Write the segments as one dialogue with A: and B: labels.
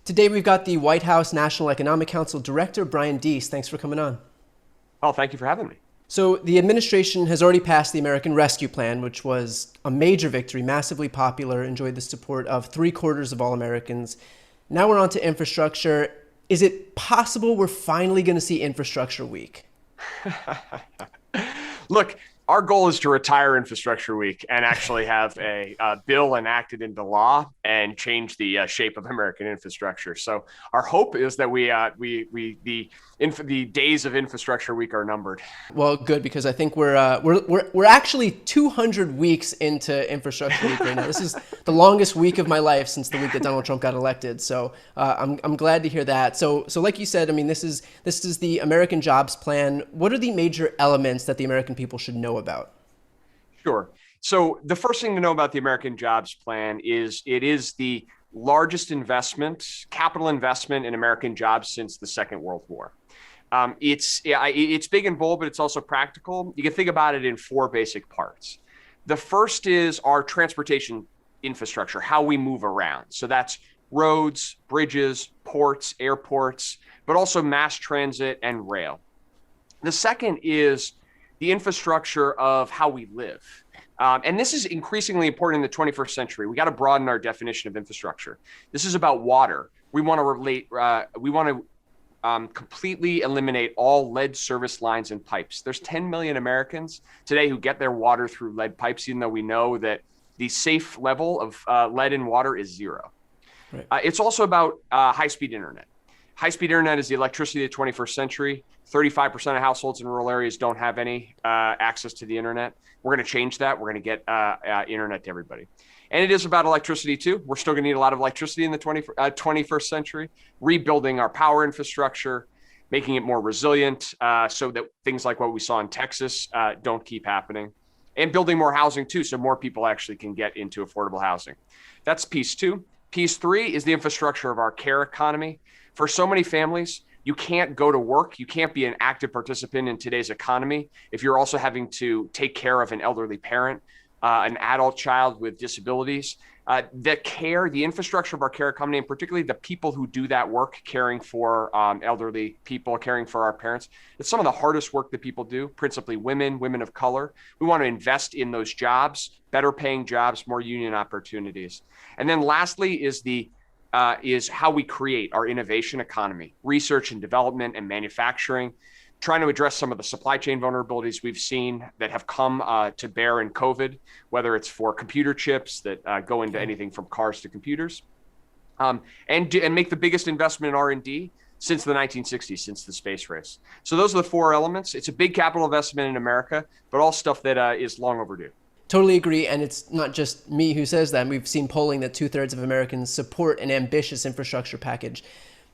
A: Today we've got the White House National Economic Council Director, Brian Deese. Thanks for coming on.
B: Oh, thank you for having me.
A: So the administration has already passed the American Rescue Plan, which was a major victory, massively popular, enjoyed the support of 3/4 of all Americans. Now we're on to infrastructure. Is it possible we're finally going to see Infrastructure Week?
B: Look, our goal is to retire Infrastructure Week and actually have a bill enacted into law and change the shape of American infrastructure. So our hope is that the days of Infrastructure Week are numbered.
A: Well, good, because I think we're actually 200 weeks into Infrastructure Week right now. This is the longest week of my life since the week that Donald Trump got elected. So I'm glad to hear that. So like you said, I mean, this is the American Jobs Plan. What are the major elements that the American people should know about?
B: Sure. So the first thing to know about the American Jobs Plan is it is the largest capital investment in American jobs since the Second World War. It's big and bold, but it's also practical. You can think about it in four basic parts. The first is our transportation infrastructure, how we move around. So that's roads, bridges, ports, airports, but also mass transit and rail. The second is the infrastructure of how we live. And this is increasingly important in the 21st century. We got to broaden our definition of infrastructure. This is about water. We want to completely eliminate all lead service lines and pipes. There's 10 million Americans today who get their water through lead pipes, even though we know that the safe level of lead in water is zero. Right. It's also about high-speed internet. High-speed internet is the electricity of the 21st century. 35% of households in rural areas don't have any access to the internet. We're going to change that. We're going to get internet to everybody. And it is about electricity too. We're still going to need a lot of electricity in the 21st century, rebuilding our power infrastructure, making it more resilient so that things like what we saw in Texas don't keep happening, and building more housing too, so more people actually can get into affordable housing. That's piece two. Piece three is the infrastructure of our care economy. For so many families, you can't go to work. You can't be an active participant in today's economy if you're also having to take care of an elderly parent, an adult child with disabilities. The infrastructure of our care economy, and particularly the people who do that work, caring for elderly people, caring for our parents, it's some of the hardest work that people do, principally women of color. We want to invest in those jobs, better paying jobs, more union opportunities. And then lastly is how we create our innovation economy, research and development and manufacturing, trying to address some of the supply chain vulnerabilities we've seen that have come to bear in COVID, whether it's for computer chips that go into anything from cars to computers, and make the biggest investment in R&D since the 1960s, since the space race. So those are the four elements. It's a big capital investment in America, but all stuff that is long overdue.
A: Totally agree, and it's not just me who says that. We've seen polling that 2/3 of Americans support an ambitious infrastructure package.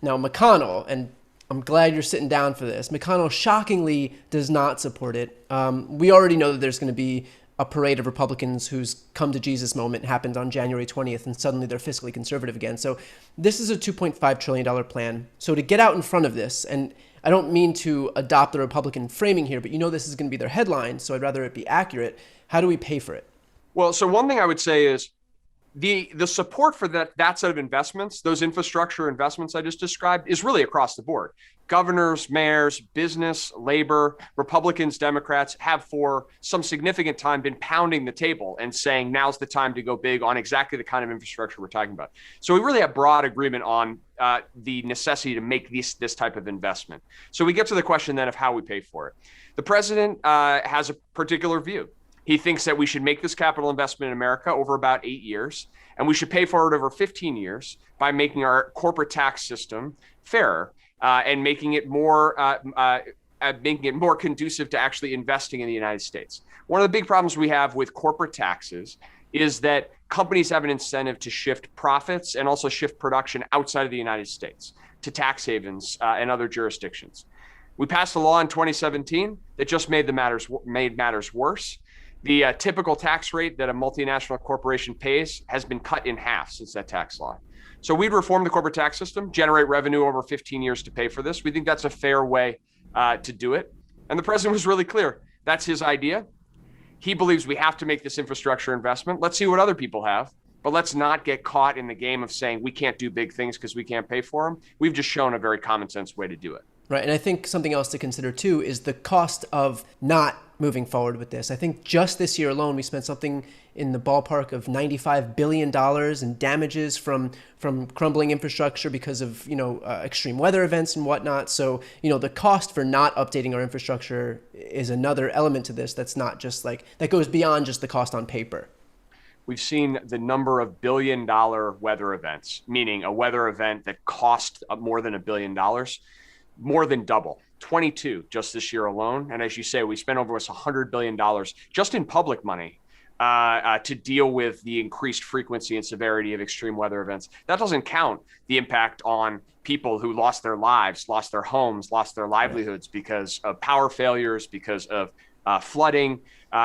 A: Now, McConnell, and I'm glad you're sitting down for this, McConnell shockingly does not support it. We already know that there's going to be a parade of Republicans whose come to Jesus moment happened on January 20th, and suddenly they're fiscally conservative again. So this is a $2.5 trillion plan. So to get out in front of this, and I don't mean to adopt the Republican framing here, but you know this is going to be their headline, so I'd rather it be accurate. How do we pay for it?
B: Well, so one thing I would say is the support for that set of investments, those infrastructure investments I just described, is really across the board. Governors, mayors, business, labor, Republicans, Democrats have for some significant time been pounding the table and saying now's the time to go big on exactly the kind of infrastructure we're talking about. So we really have broad agreement on the necessity to make this type of investment. So we get to the question then of how we pay for it. The president has a particular view. He thinks that we should make this capital investment in America over about 8 years, and we should pay for it over 15 years by making our corporate tax system fairer and making it more conducive to actually investing in the United States. One of the big problems we have with corporate taxes is that companies have an incentive to shift profits and also shift production outside of the United States to tax havens and other jurisdictions. We passed a law in 2017 that just made matters worse. The typical tax rate that a multinational corporation pays has been cut in half since that tax law. So we'd reform the corporate tax system, generate revenue over 15 years to pay for this. We think that's a fair way to do it. And the president was really clear. That's his idea. He believes we have to make this infrastructure investment. Let's see what other people have. But let's not get caught in the game of saying we can't do big things because we can't pay for them. We've just shown a very common sense way to do it.
A: Right. And I think something else to consider too is the cost of not moving forward with this. I think just this year alone, we spent something in the ballpark of $95 billion in damages from crumbling infrastructure because of, extreme weather events and whatnot. So, the cost for not updating our infrastructure is another element to this that's not just that goes beyond just the cost on paper.
B: We've seen the number of billion-dollar weather events, meaning a weather event that cost more than $1 billion, more than double, 22 just this year alone. And as you say, we spent over $100 billion just in public money to deal with the increased frequency and severity of extreme weather events. That doesn't count the impact on people who lost their lives, lost their homes, lost their livelihoods because of power failures, because of flooding.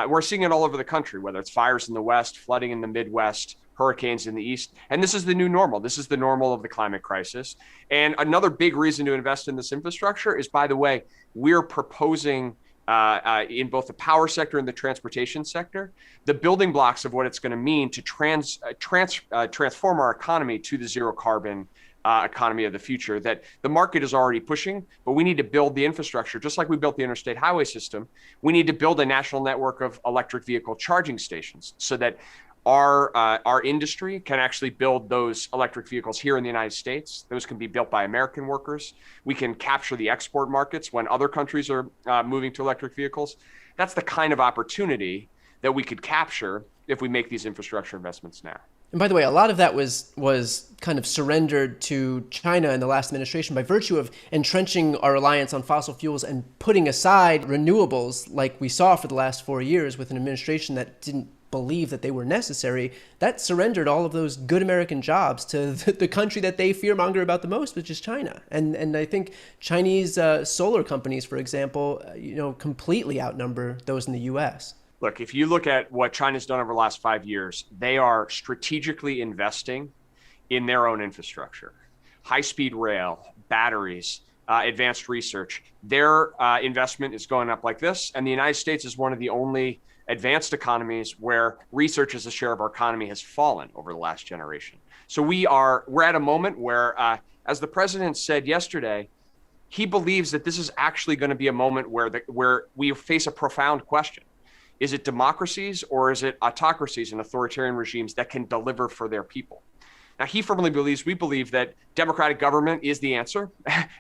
B: We're seeing it all over the country, whether it's fires in the West, flooding in the Midwest, hurricanes in the East. And this is the new normal. This is the normal of the climate crisis. And another big reason to invest in this infrastructure is, by the way, we're proposing in both the power sector and the transportation sector, the building blocks of what it's going to mean to transform our economy to the zero carbon economy of the future that the market is already pushing, but we need to build the infrastructure. Just like we built the interstate highway system, we need to build a national network of electric vehicle charging stations so that our industry can actually build those electric vehicles here in the United States. Those can be built by American workers. We can capture the export markets when other countries are moving to electric vehicles. That's the kind of opportunity that we could capture if we make these infrastructure investments now.
A: And by the way, a lot of that was kind of surrendered to China in the last administration by virtue of entrenching our reliance on fossil fuels and putting aside renewables like we saw for the last 4 years with an administration that didn't believe that they were necessary. That surrendered all of those good American jobs to the country that they fearmonger about the most, which is China. And I think Chinese solar companies, for example, completely outnumber those in the U.S.
B: Look, if you look at what China's done over the last 5 years, they are strategically investing in their own infrastructure, high-speed rail, batteries, advanced research. Their investment is going up like this. And the United States is one of the only advanced economies where research as a share of our economy has fallen over the last generation. So we're at a moment where, as the president said yesterday, he believes that this is actually going to be a moment where we face a profound question. Is it democracies or is it autocracies and authoritarian regimes that can deliver for their people? Now, he firmly believes, we believe that democratic government is the answer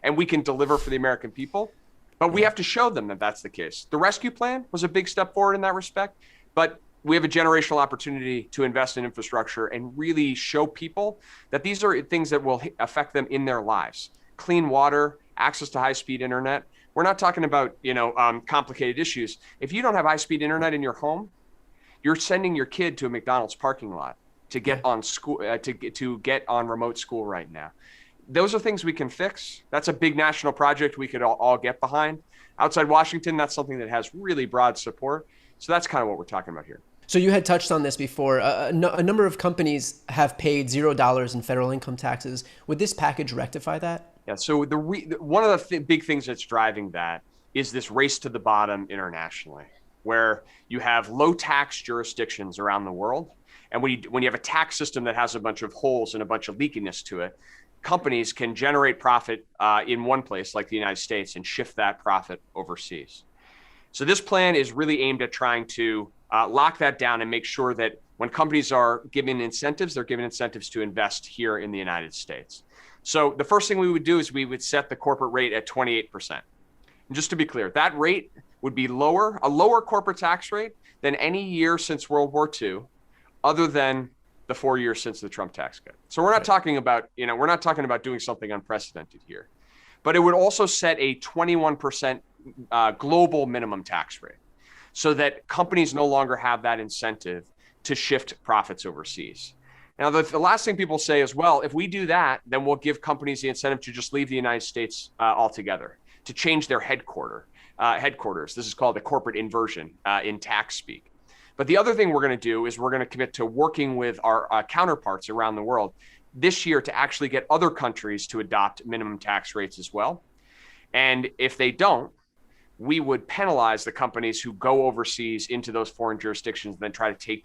B: and we can deliver for the American people. But we have to show them that that's the case. The rescue plan was a big step forward in that respect, but we have a generational opportunity to invest in infrastructure and really show people that these are things that will affect them in their lives. Clean water, access to high-speed internet. We're not talking about, complicated issues. If you don't have high-speed internet in your home, you're sending your kid to a McDonald's parking lot to get on school, to get on remote school right now. Those are things we can fix. That's a big national project we could all get behind. Outside Washington, that's something that has really broad support. So that's kind of what we're talking about here.
A: So you had touched on this before. A number of companies have paid $0 in federal income taxes. Would this package rectify that?
B: Yeah. So one of the big things that's driving that is this race to the bottom internationally, where you have low tax jurisdictions around the world. And when you have a tax system that has a bunch of holes and a bunch of leakiness to it, companies can generate profit in one place like the United States and shift that profit overseas. So this plan is really aimed at trying to lock that down and make sure that when companies are given incentives, they're given incentives to invest here in the United States. So the first thing we would do is we would set the corporate rate at 28%. And just to be clear, that rate would be a lower corporate tax rate than any year since World War II, other than the 4 years since the Trump tax cut. So we're not talking about, doing something unprecedented here, but it would also set a 21% global minimum tax rate so that companies no longer have that incentive to shift profits overseas. Now, the last thing people say is, well, if we do that, then we'll give companies the incentive to just leave the United States altogether, to change their headquarters. This is called a corporate inversion in tax speak. But the other thing we're going to do is we're going to commit to working with our counterparts around the world this year to actually get other countries to adopt minimum tax rates as well. And if they don't, we would penalize the companies who go overseas into those foreign jurisdictions and then try to take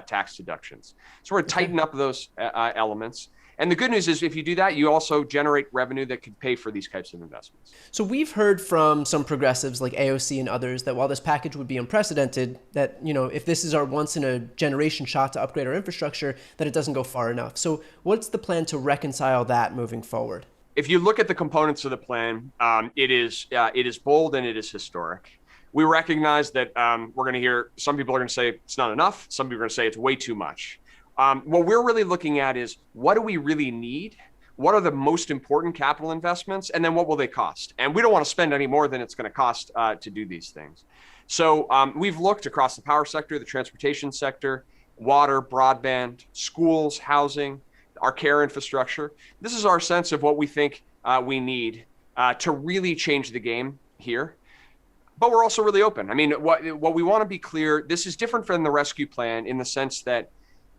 B: tax deductions. So we're going to tighten up those elements. And the good news is if you do that, you also generate revenue that could pay for these types of investments.
A: So we've heard from some progressives like AOC and others that while this package would be unprecedented, that, if this is our once in a generation shot to upgrade our infrastructure, that it doesn't go far enough. So what's the plan to reconcile that moving forward?
B: If you look at the components of the plan, it is bold and it is historic. We recognize that we're going to hear some people are going to say it's not enough. Some people are going to say it's way too much. What we're really looking at is what do we really need? What are the most important capital investments? And then what will they cost? And we don't want to spend any more than it's going to cost to do these things. So we've looked across the power sector, the transportation sector, water, broadband, schools, housing, our care infrastructure. This is our sense of what we think we need to really change the game here. But we're also really open. I mean, what we want to be clear, this is different from the rescue plan in the sense that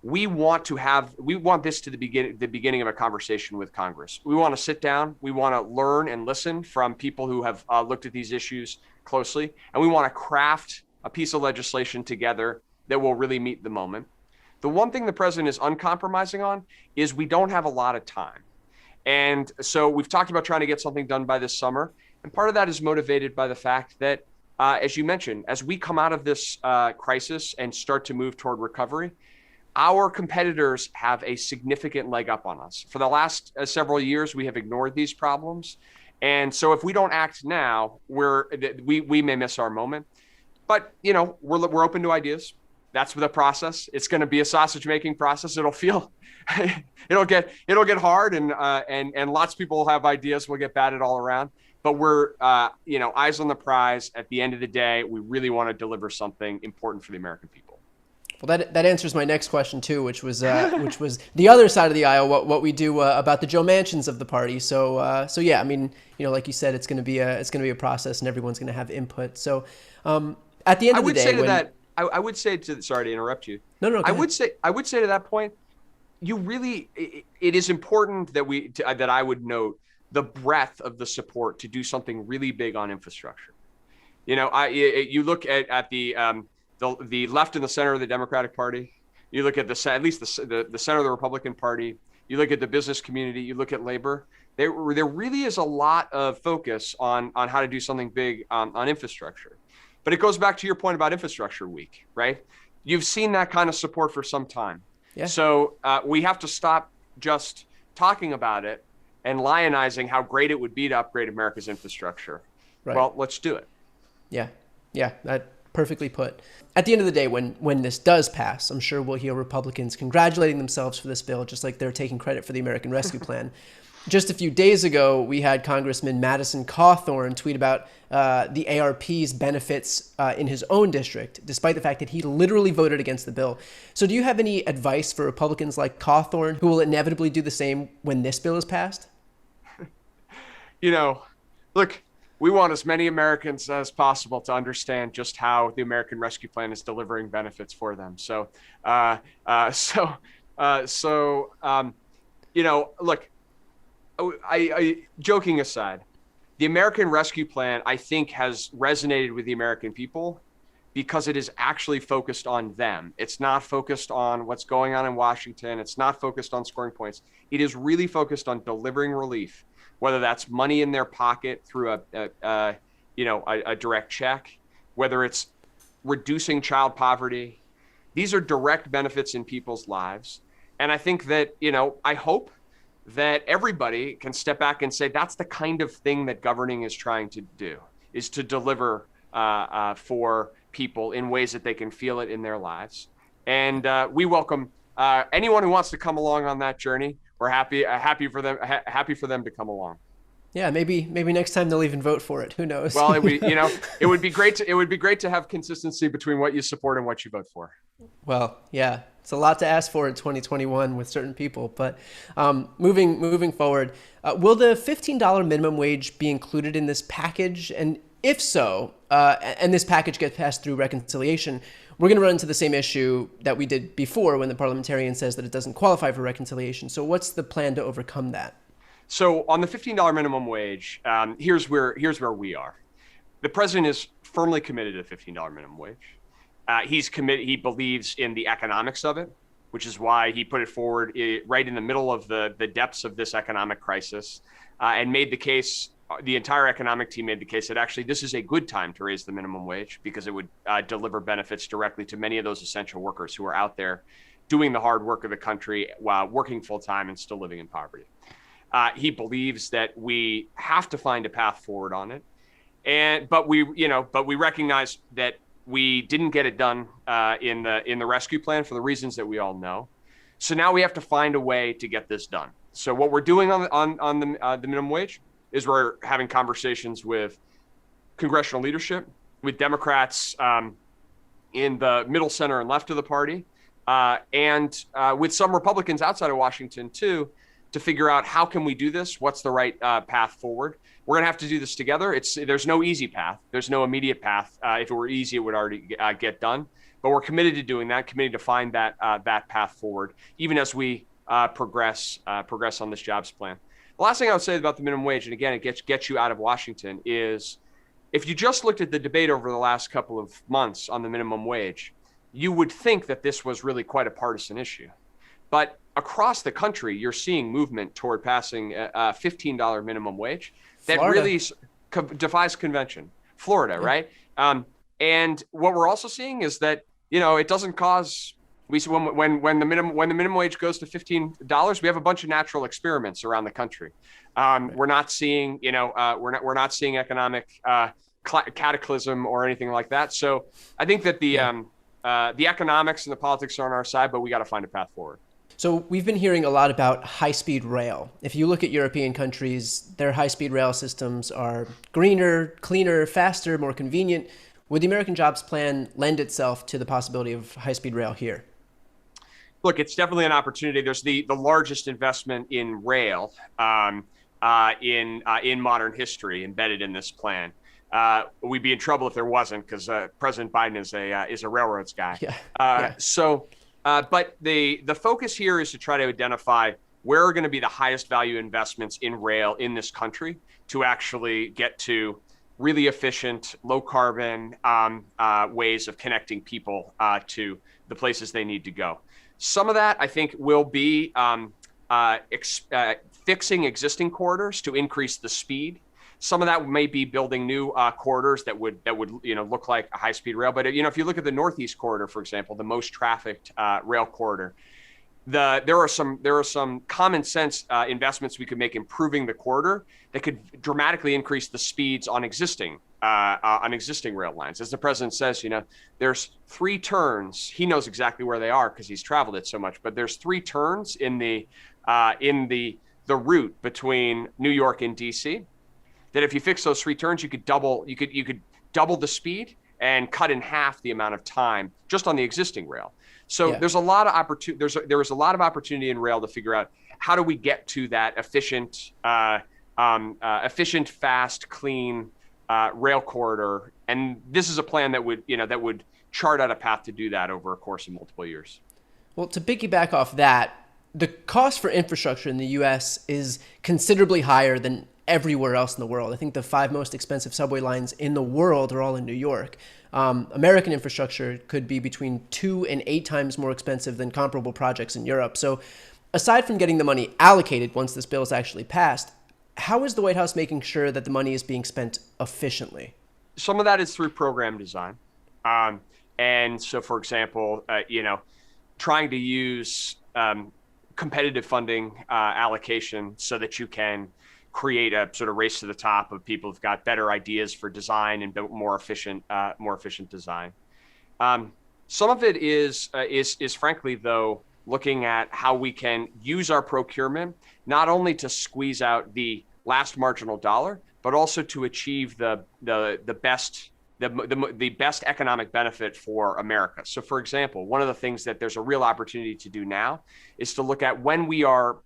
B: we want this to the beginning of a conversation with Congress. We want to sit down. We want to learn and listen from people who have looked at these issues closely. And we want to craft a piece of legislation together that will really meet the moment. The one thing the president is uncompromising on is we don't have a lot of time. And so we've talked about trying to get something done by this summer. And part of that is motivated by the fact that, as you mentioned, as we come out of this crisis and start to move toward recovery, our competitors have a significant leg up on us. For the last several years, we have ignored these problems. And so if we don't act now, we may miss our moment. But, we're open to ideas. That's the process. It's going to be a sausage making process. It'll get hard and lots of people will have ideas. We'll get batted all around. But we're, eyes on the prize. At the end of the day, we really want to deliver something important for the American people.
A: Well, that answers my next question too, which was the other side of the aisle. What we do about the Joe Manchins of the party. So yeah, I mean, like you said, it's going to be a process, and everyone's going to have input. So at the end of the day,
B: I would say sorry to interrupt you.
A: No.
B: I would say to that point, it is important that I would note the breadth of the support to do something really big on infrastructure. You look at the left and the center of the Democratic Party. You look at at least the center of the Republican Party. You look at the business community. You look at labor. There really is a lot of focus on how to do something big on infrastructure. But it goes back to your point about Infrastructure Week, right? You've seen that kind of support for some time.
A: Yeah.
B: So we have to stop just talking about it and lionizing how great it would be to upgrade America's infrastructure. Right. Well, let's do it.
A: Yeah, that perfectly put. At the end of the day, when this does pass, I'm sure we'll hear Republicans congratulating themselves for this bill, just like they're taking credit for the American Rescue Plan. Just a few days ago, we had Congressman Madison Cawthorn tweet about the ARP's benefits in his own district, despite the fact that he literally voted against the bill. So do you have any advice for Republicans like Cawthorn who will inevitably do the same when this bill is passed?
B: Look, we want as many Americans as possible to understand just how the American Rescue Plan is delivering benefits for them. So, look, I joking aside, the American Rescue Plan, I think, has resonated with the American people because it is actually focused on them. It's not focused on what's going on in Washington. It's not focused on scoring points. It is really focused on delivering relief, whether that's money in their pocket through a direct check, whether it's reducing child poverty. These are direct benefits in people's lives. And I think that, I hope that everybody can step back and say that's the kind of thing that governing is trying to do, is to deliver for people in ways that they can feel it in their lives. And we welcome anyone who wants to come along on that journey. We're happy for them to come along.
A: Yeah, maybe next time they'll even vote for it. Who knows?
B: Well, it would be great to have consistency between what you support and what you vote for.
A: Well, yeah, it's a lot to ask for in 2021 with certain people. But moving forward, will the $15 minimum wage be included in this package? And if so, and this package gets passed through reconciliation, we're going to run into the same issue that we did before when the parliamentarian says that it doesn't qualify for reconciliation. So what's the plan to overcome that?
B: So on the $15 minimum wage, here's where we are. The president is firmly committed to the $15 minimum wage. He's committed. He believes in the economics of it, which is why he put it forward right in the middle of the depths of this economic crisis, and made the case. The entire economic team made the case that actually this is a good time to raise the minimum wage because it would deliver benefits directly to many of those essential workers who are out there doing the hard work of the country while working full time and still living in poverty. He believes that we have to find a path forward on it, but we recognize that we didn't get it done in the rescue plan for the reasons that we all know. So now we have to find a way to get this done. So what we're doing on the minimum wage is we're having conversations with congressional leadership, with Democrats in the middle, center, and left of the party, and with some Republicans outside of Washington too, to figure out how can we do this? What's the right path forward? We're going to have to do this together. There's no easy path. There's no immediate path. If it were easy, it would already get done. But we're committed to doing that, committed to find that path forward, even as we progress on this jobs plan. The last thing I would say about the minimum wage, and again, it gets you out of Washington, is if you just looked at the debate over the last couple of months on the minimum wage, you would think that this was really quite a partisan issue. But across the country, you're seeing movement toward passing a $15 minimum wage that
A: Florida.
B: really defies convention. Florida,
A: Yeah.
B: right? And what we're also seeing is that, it doesn't cause. When the minimum wage goes to $15, we have a bunch of natural experiments around the country. We're not seeing, we're not seeing economic cataclysm or anything like that. So I think that the economics and the politics are on our side, but we got to find a path forward.
A: So we've been hearing a lot about high-speed rail. If you look at European countries, their high-speed rail systems are greener, cleaner, faster, more convenient. Would the American Jobs Plan lend itself to the possibility of high-speed rail here?
B: Look, it's definitely an opportunity. There's the largest investment in rail in modern history embedded in this plan. We'd be in trouble if there wasn't, because President Biden is a railroads guy.
A: Yeah.
B: But the focus here is to try to identify where are going to be the highest value investments in rail in this country to actually get to really efficient, low carbon ways of connecting people to the places they need to go. Some of that, I think, will be fixing existing corridors to increase the speed. Some of that may be building new corridors that would look like a high-speed rail. But if you look at the Northeast corridor, for example, the most trafficked rail corridor, there are some common sense investments we could make improving the corridor that could dramatically increase the speeds on existing rail lines. As the president says, there's 3 turns. He knows exactly where they are because he's traveled it so much. But there's 3 turns in the route between New York and Deese. That if you fix those 3 turns, you could double the speed and cut in half the amount of time just on the existing rail. So there's a lot of opportunity. There is a lot of opportunity in rail to figure out how do we get to that efficient, fast, clean rail corridor. And this is a plan that would chart out a path to do that over a course of multiple years.
A: Well, to piggyback off that, the cost for infrastructure in the U.S. is considerably higher than everywhere else in the world. I think the 5 most expensive subway lines in the world are all in New York. American infrastructure could be between 2 and 8 times more expensive than comparable projects in Europe. So aside from getting the money allocated once this bill is actually passed, how is the White House making sure that the money is being spent efficiently?
B: Some of that is through program design. And so, for example, trying to use competitive funding allocation so that you can create a sort of race to the top of people who've got better ideas for design and more efficient design. Some of it is frankly, though, looking at how we can use our procurement not only to squeeze out the last marginal dollar, but also to achieve the best economic benefit for America. So, for example, one of the things that there's a real opportunity to do now is to look at when we are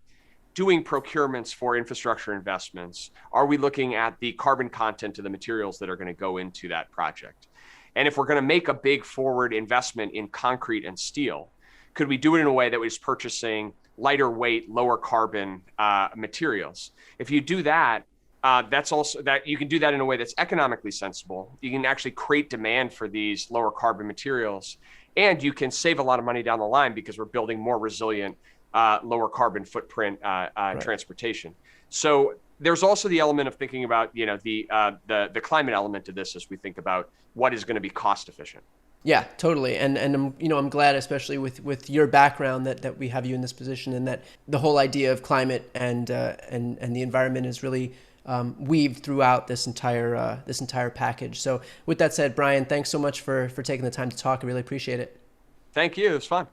B: doing procurements for infrastructure investments, are we looking at the carbon content of the materials that are going to go into that project? And if we're going to make a big forward investment in concrete and steel, could we do it in a way that was purchasing lighter weight, lower carbon materials? If you do that, That's also that you can do that in a way that's economically sensible. You can actually create demand for these lower carbon materials, and you can save a lot of money down the line because we're building more resilient, lower carbon footprint
A: Right.
B: transportation. So there's also the element of thinking about the climate element of this as we think about what is going to be cost efficient.
A: Yeah, totally. And I'm glad, especially with your background, that we have you in this position, and that the whole idea of climate and the environment is really weaved throughout this entire package. So with that said, Brian, thanks so much for taking the time to talk. I really appreciate it.
B: Thank you. It was fun.